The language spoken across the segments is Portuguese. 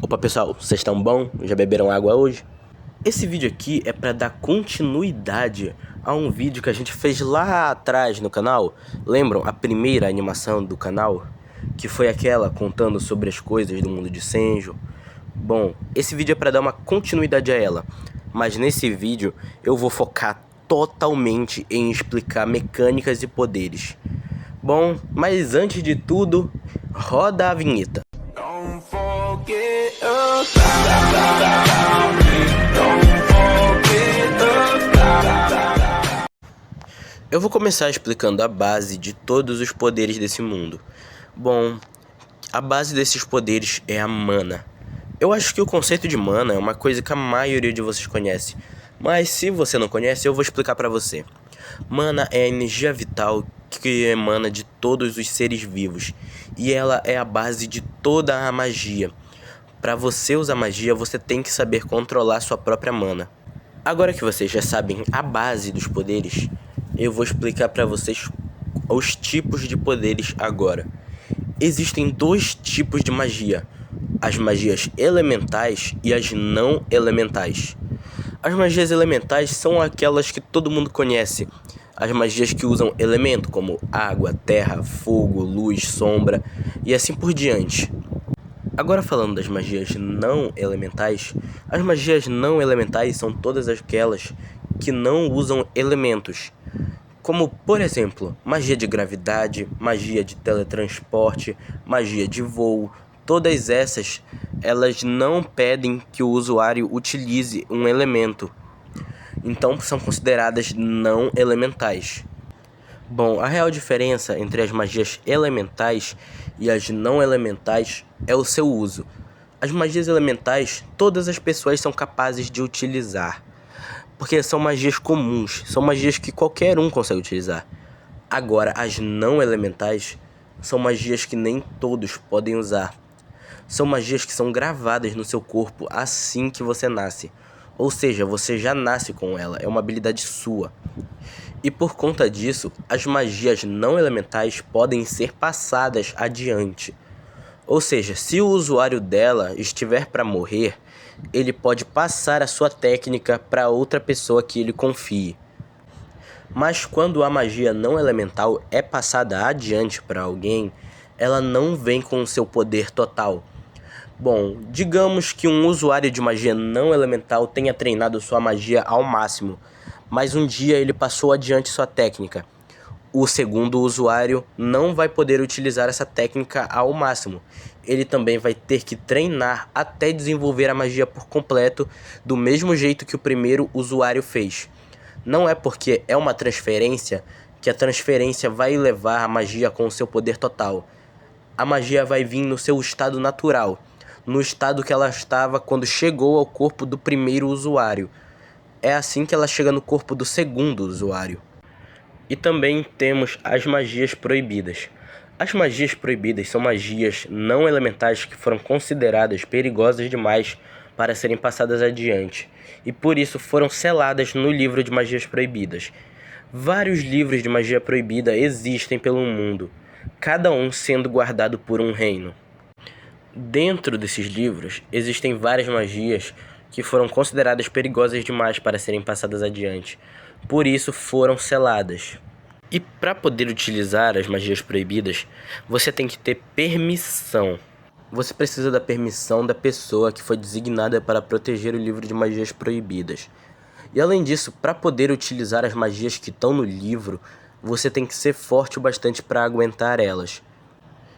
Opa pessoal, vocês estão bom? Já beberam água hoje? Esse vídeo aqui é para dar continuidade a um vídeo que a gente fez lá atrás no canal. Lembram a primeira animação do canal? Que foi aquela contando sobre as coisas do mundo de Senju. Bom, esse vídeo é para dar uma continuidade a ela. Mas nesse vídeo eu vou focar totalmente em explicar mecânicas e poderes. Bom, mas antes de tudo, roda a vinheta. Eu vou começar explicando a base de todos os poderes desse mundo. Bom, a base desses poderes é a mana. Eu acho que o conceito de mana é uma coisa que a maioria de vocês conhece. Mas se você não conhece, eu vou explicar pra você. Mana é a energia vital que emana de todos os seres vivos. E ela é a base de toda a magia. Para você usar magia, você tem que saber controlar sua própria mana. Agora que vocês já sabem a base dos poderes, eu vou explicar para vocês os tipos de poderes agora. Existem dois tipos de magia: as magias elementais e as não elementais. As magias elementais são aquelas que todo mundo conhece. As magias que usam elemento como água, terra, fogo, luz, sombra e assim por diante. Agora falando das magias não elementais, as magias não elementais são todas aquelas que não usam elementos, como por exemplo, magia de gravidade, magia de teletransporte, magia de voo. Todas essas, elas não pedem que o usuário utilize um elemento, então são consideradas não elementais. Bom, a real diferença entre as magias elementais e as não elementais é o seu uso. As magias elementais, todas as pessoas são capazes de utilizar, porque são magias comuns, são magias que qualquer um consegue utilizar. Agora, as não elementais são magias que nem todos podem usar. São magias que são gravadas no seu corpo assim que você nasce. Ou seja, você já nasce com ela, é uma habilidade sua. E por conta disso, as magias não elementais podem ser passadas adiante. Ou seja, se o usuário dela estiver para morrer, ele pode passar a sua técnica para outra pessoa que ele confie. Mas quando a magia não elemental é passada adiante para alguém, ela não vem com o seu poder total. Bom, digamos que um usuário de magia não elemental tenha treinado sua magia ao máximo, mas um dia ele passou adiante sua técnica. O segundo usuário não vai poder utilizar essa técnica ao máximo. Ele também vai ter que treinar até desenvolver a magia por completo, do mesmo jeito que o primeiro usuário fez. Não é porque é uma transferência que a transferência vai levar a magia com o seu poder total. A magia vai vir no seu estado natural, no estado que ela estava quando chegou ao corpo do primeiro usuário. É assim que ela chega no corpo do segundo usuário. E também temos as magias proibidas. As magias proibidas são magias não elementais que foram consideradas perigosas demais para serem passadas adiante, e por isso foram seladas no livro de magias proibidas. Vários livros de magia proibida existem pelo mundo, cada um sendo guardado por um reino. Dentro desses livros existem várias magias que foram consideradas perigosas demais para serem passadas adiante, por isso foram seladas. E para poder utilizar as magias proibidas, você tem que ter permissão. Você precisa da permissão da pessoa que foi designada para proteger o livro de magias proibidas. E além disso, para poder utilizar as magias que estão no livro, você tem que ser forte o bastante para aguentar elas.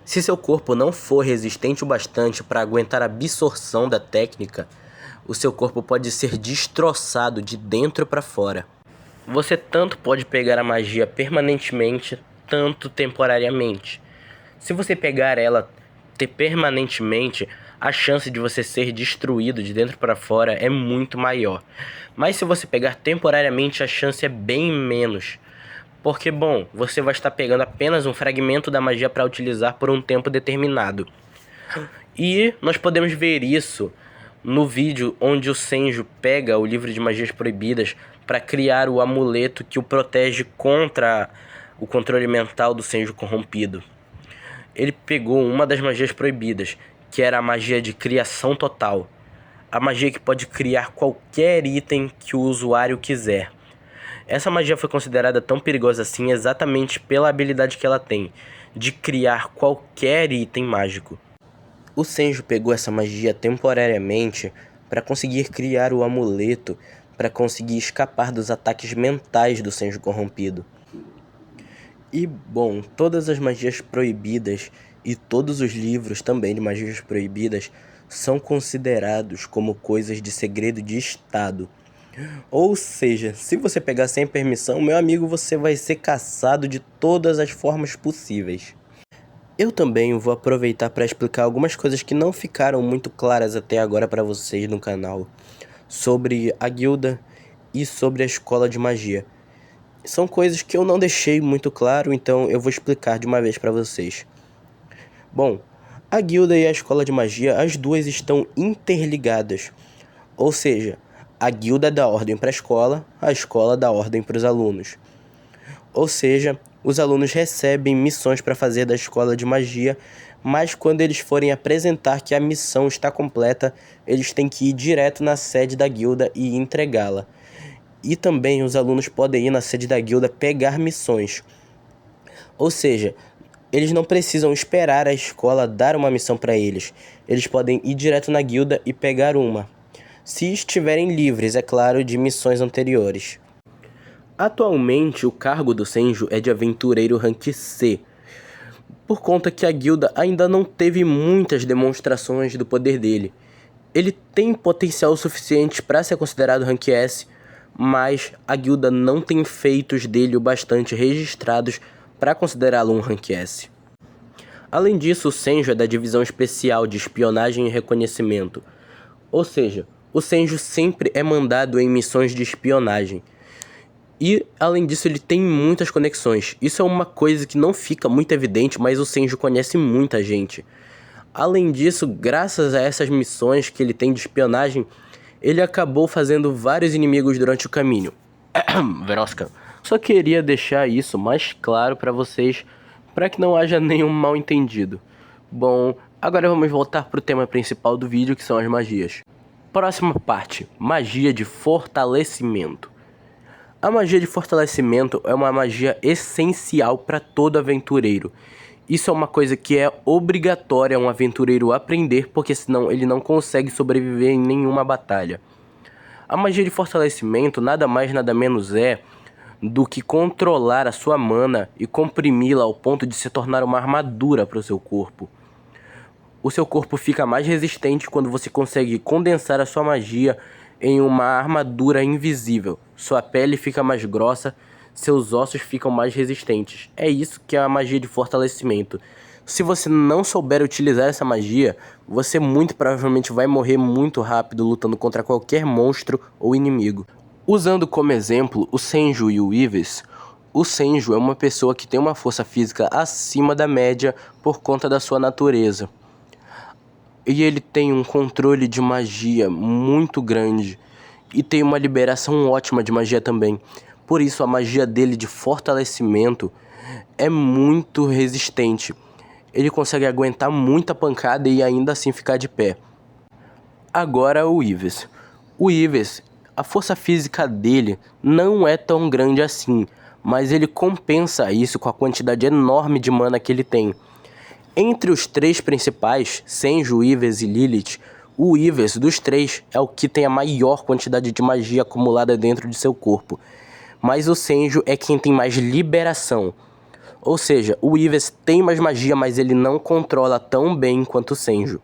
Se seu corpo não for resistente o bastante para aguentar a absorção da técnica, o seu corpo pode ser destroçado de dentro para fora. Você tanto pode pegar a magia permanentemente, tanto temporariamente. Se você pegar ela permanentemente, a chance de você ser destruído de dentro para fora é muito maior. Mas se você pegar temporariamente, a chance é bem menos. Porque, bom, você vai estar pegando apenas um fragmento da magia para utilizar por um tempo determinado. E nós podemos ver isso no vídeo onde o Senju pega o livro de magias proibidas para criar o amuleto que o protege contra o controle mental do Senju corrompido. Ele pegou uma das magias proibidas, que era a magia de criação total. A magia que pode criar qualquer item que o usuário quiser. Essa magia foi considerada tão perigosa assim exatamente pela habilidade que ela tem, de criar qualquer item mágico. O Senju pegou essa magia temporariamente para conseguir criar o amuleto, para conseguir escapar dos ataques mentais do Senju corrompido. E, bom, todas as magias proibidas e todos os livros também de magias proibidas são considerados como coisas de segredo de Estado. Ou seja, se você pegar sem permissão, meu amigo, você vai ser caçado de todas as formas possíveis. Eu também vou aproveitar para explicar algumas coisas que não ficaram muito claras até agora para vocês no canal, sobre a guilda e sobre a escola de magia. São coisas que eu não deixei muito claro, então eu vou explicar de uma vez para vocês. Bom, a guilda e a escola de magia, as duas estão interligadas. Ou seja, a guilda dá ordem para a escola dá ordem para os alunos. Ou seja, os alunos recebem missões para fazer da escola de magia, mas quando eles forem apresentar que a missão está completa, eles têm que ir direto na sede da guilda e entregá-la. E também os alunos podem ir na sede da guilda pegar missões. Ou seja, eles não precisam esperar a escola dar uma missão para eles. Eles podem ir direto na guilda e pegar uma. Se estiverem livres, é claro, de missões anteriores. Atualmente, o cargo do Senju é de aventureiro rank C, por conta que a guilda ainda não teve muitas demonstrações do poder dele. Ele tem potencial suficiente para ser considerado rank S, mas a guilda não tem feitos dele o bastante registrados para considerá-lo um rank S. Além disso, o Senju é da divisão especial de espionagem e reconhecimento, ou seja, o Senju sempre é mandado em missões de espionagem. E, além disso, ele tem muitas conexões. Isso é uma coisa que não fica muito evidente, mas o Senju conhece muita gente. Além disso, graças a essas missões que ele tem de espionagem, ele acabou fazendo vários inimigos durante o caminho. Verosca. Só queria deixar isso mais claro para vocês, para que não haja nenhum mal entendido. Bom, agora vamos voltar para o tema principal do vídeo, que são as magias. Próxima parte, magia de fortalecimento. A magia de fortalecimento é uma magia essencial para todo aventureiro. Isso é uma coisa que é obrigatória um aventureiro aprender, porque senão ele não consegue sobreviver em nenhuma batalha. A magia de fortalecimento nada mais nada menos é do que controlar a sua mana e comprimi-la ao ponto de se tornar uma armadura para o seu corpo. O seu corpo fica mais resistente quando você consegue condensar a sua magia em uma armadura invisível. Sua pele fica mais grossa, seus ossos ficam mais resistentes. É isso que é a magia de fortalecimento. Se você não souber utilizar essa magia, você muito provavelmente vai morrer muito rápido lutando contra qualquer monstro ou inimigo. Usando como exemplo o Senju e o Ives, o Senju é uma pessoa que tem uma força física acima da média por conta da sua natureza. E ele tem um controle de magia muito grande. E tem uma liberação ótima de magia também. Por isso a magia dele de fortalecimento é muito resistente. Ele consegue aguentar muita pancada e ainda assim ficar de pé. Agora o Ives. O Ives, a força física dele não é tão grande assim. Mas ele compensa isso com a quantidade enorme de mana que ele tem. Entre os três principais, Senju, Ives e Lilith, o Ives dos três é o que tem a maior quantidade de magia acumulada dentro de seu corpo. Mas o Senju é quem tem mais liberação. Ou seja, o Ives tem mais magia, mas ele não controla tão bem quanto o Senju.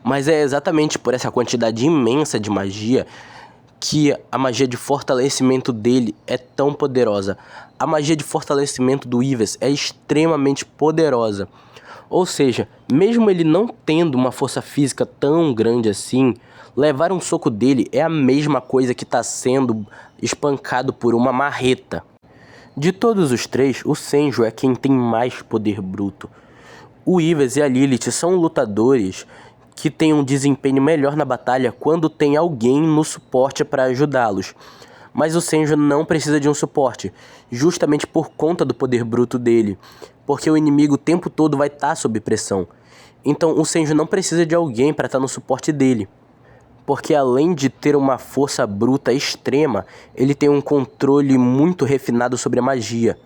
Mas é exatamente por essa quantidade imensa de magia que a magia de fortalecimento dele é tão poderosa. A magia de fortalecimento do Ives é extremamente poderosa. Ou seja, mesmo ele não tendo uma força física tão grande assim, levar um soco dele é a mesma coisa que está sendo espancado por uma marreta. De todos os três, o Senju é quem tem mais poder bruto. O Ives e a Lilith são lutadores que têm um desempenho melhor na batalha quando tem alguém no suporte para ajudá-los. Mas o Senju não precisa de um suporte, justamente por conta do poder bruto dele, porque o inimigo o tempo todo vai estar sob pressão. Então o Senju não precisa de alguém para estar no suporte dele. Porque além de ter uma força bruta extrema, ele tem um controle muito refinado sobre a magia.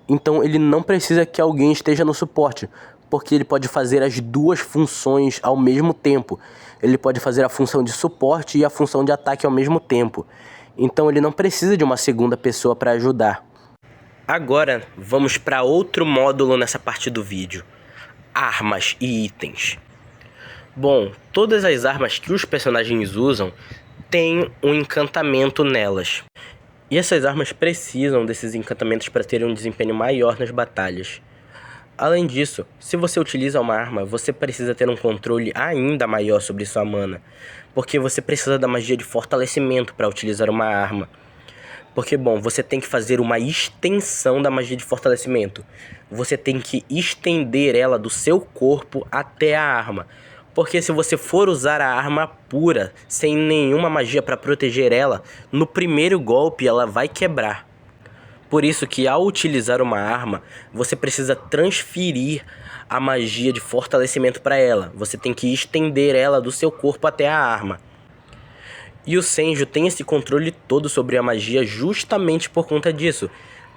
Então ele não precisa que alguém esteja no suporte, porque ele pode fazer as duas funções ao mesmo tempo. Ele pode fazer a função de suporte e a função de ataque ao mesmo tempo. Então ele não precisa de uma segunda pessoa para ajudar. Agora vamos para outro módulo nessa parte do vídeo: armas e itens. Bom, todas as armas que os personagens usam têm um encantamento nelas. E essas armas precisam desses encantamentos para terem um desempenho maior nas batalhas. Além disso, se você utiliza uma arma, você precisa ter um controle ainda maior sobre sua mana, porque você precisa da magia de fortalecimento para utilizar uma arma. Porque, bom, você tem que fazer uma extensão da magia de fortalecimento. Você tem que estender ela do seu corpo até a arma. Porque se você for usar a arma pura, sem nenhuma magia para proteger ela, no primeiro golpe ela vai quebrar. Por isso que ao utilizar uma arma, você precisa transferir a magia de fortalecimento para ela. Você tem que estender ela do seu corpo até a arma. E o Senju tem esse controle todo sobre a magia justamente por conta disso.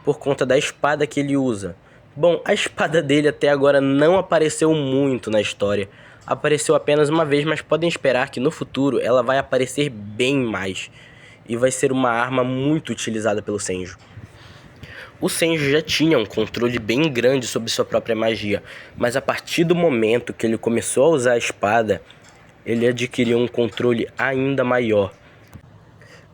Por conta da espada que ele usa. Bom, a espada dele até agora não apareceu muito na história. Apareceu apenas uma vez, mas podem esperar que no futuro ela vai aparecer bem mais. E vai ser uma arma muito utilizada pelo Senju. O Senju já tinha um controle bem grande sobre sua própria magia. Mas a partir do momento que ele começou a usar a espada, ele adquiriu um controle ainda maior.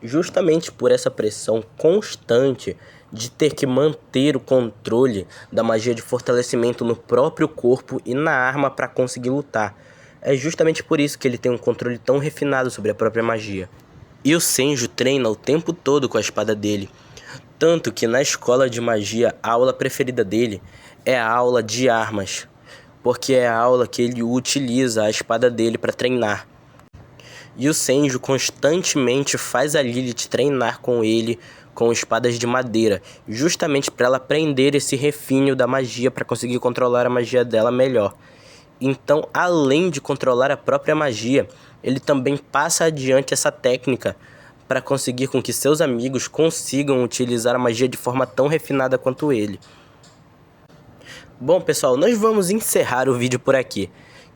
Justamente por essa pressão constante de ter que manter o controle da magia de fortalecimento no próprio corpo e na arma para conseguir lutar. É justamente por isso que ele tem um controle tão refinado sobre a própria magia. E o Senju treina o tempo todo com a espada dele. Tanto que na escola de magia, a aula preferida dele é a aula de armas. Porque é a aula que ele utiliza a espada dele para treinar. E o Senju constantemente faz a Lilith treinar com ele com espadas de madeira, justamente para ela aprender esse refino da magia para conseguir controlar a magia dela melhor. Então, além de controlar a própria magia, ele também passa adiante essa técnica para conseguir com que seus amigos consigam utilizar a magia de forma tão refinada quanto ele. Bom, pessoal, nós vamos encerrar o vídeo por aqui.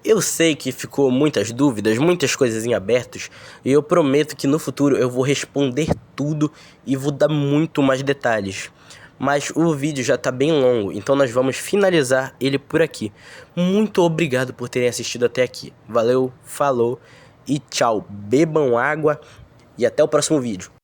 Eu sei que ficou muitas dúvidas, muitas coisas em abertos, e eu prometo que no futuro eu vou responder tudo e vou dar muito mais detalhes. Mas o vídeo já está bem longo, então nós vamos finalizar ele por aqui. Muito obrigado por terem assistido até aqui. Valeu, falou e tchau. Bebam água e até o próximo vídeo.